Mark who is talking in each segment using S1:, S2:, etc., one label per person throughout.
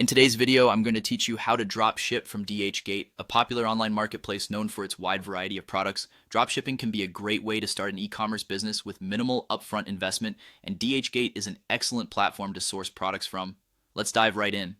S1: In today's video, I'm going to teach you how to drop ship from Dhgate, a popular online marketplace known for its wide variety of products. Dropshipping can be a great way to start an e-commerce business with minimal upfront investment, and Dhgate is an excellent platform to source products from. Let's dive right in.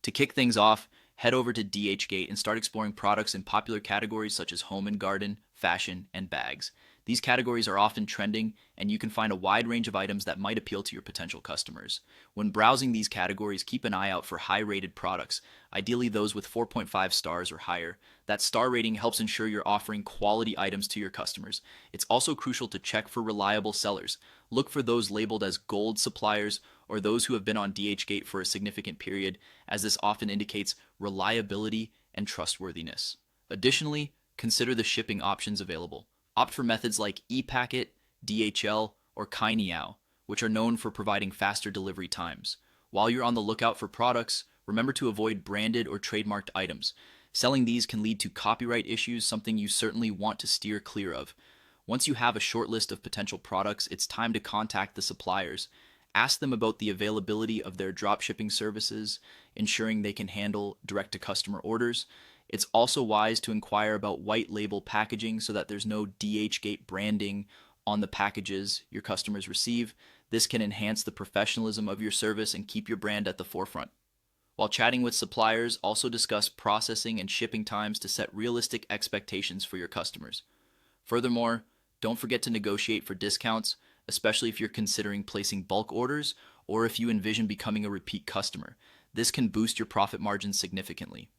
S1: To kick things off, head over to Dhgate and start exploring products in popular categories such as home and garden, fashion, and bags. These categories are often trending, and you can find a wide range of items that might appeal to your potential customers. When browsing these categories, keep an eye out for high-rated products, ideally those with 4.5 stars or higher. That star rating helps ensure you're offering quality items to your customers. It's also crucial to check for reliable sellers. Look for those labeled as gold suppliers or those who have been on Dhgate for a significant period, as this often indicates reliability and trustworthiness. Additionally, consider the shipping options available. Opt for methods like e-packet, DHL, or Kainiao, which are known for providing faster delivery times. While you're on the lookout for products, remember to avoid branded or trademarked items. Selling these can lead to copyright issues, something you certainly want to steer clear of. Once you have a short list of potential products, it's time to contact the suppliers. Ask them about the availability of their dropshipping services, ensuring they can handle direct-to-customer orders. It's also wise to inquire about white label packaging so that there's no Dhgate branding on the packages your customers receive. This can enhance the professionalism of your service and keep your brand at the forefront. While chatting with suppliers, also discuss processing and shipping times to set realistic expectations for your customers. Furthermore, don't forget to negotiate for discounts, especially if you're considering placing bulk orders or if you envision becoming a repeat customer. This can boost your profit margins significantly.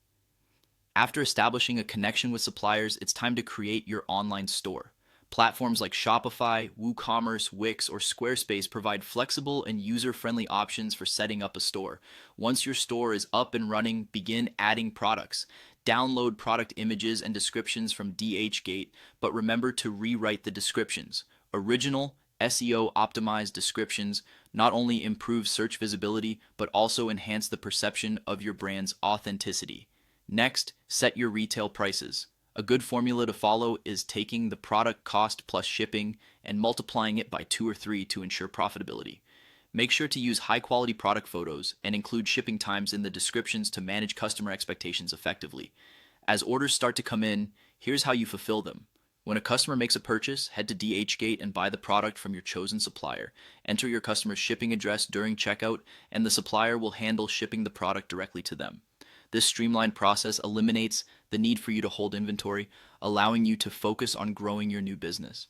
S1: After establishing a connection with suppliers, it's time to create your online store. Platforms like Shopify, WooCommerce, Wix, or Squarespace provide flexible and user-friendly options for setting up a store. Once your store is up and running, begin adding products. Download product images and descriptions from Dhgate, but remember to rewrite the descriptions. Original, SEO-optimized descriptions not only improve search visibility, but also enhance the perception of your brand's authenticity. Next, set your retail prices. A good formula to follow is taking the product cost plus shipping and multiplying it by 2 or 3 to ensure profitability. Make sure to use high-quality product photos and include shipping times in the descriptions to manage customer expectations effectively. As orders start to come in, here's how you fulfill them. When a customer makes a purchase, head to Dhgate and buy the product from your chosen supplier. Enter your customer's shipping address during checkout, and the supplier will handle shipping the product directly to them. This streamlined process eliminates the need for you to hold inventory, allowing you to focus on growing your new business.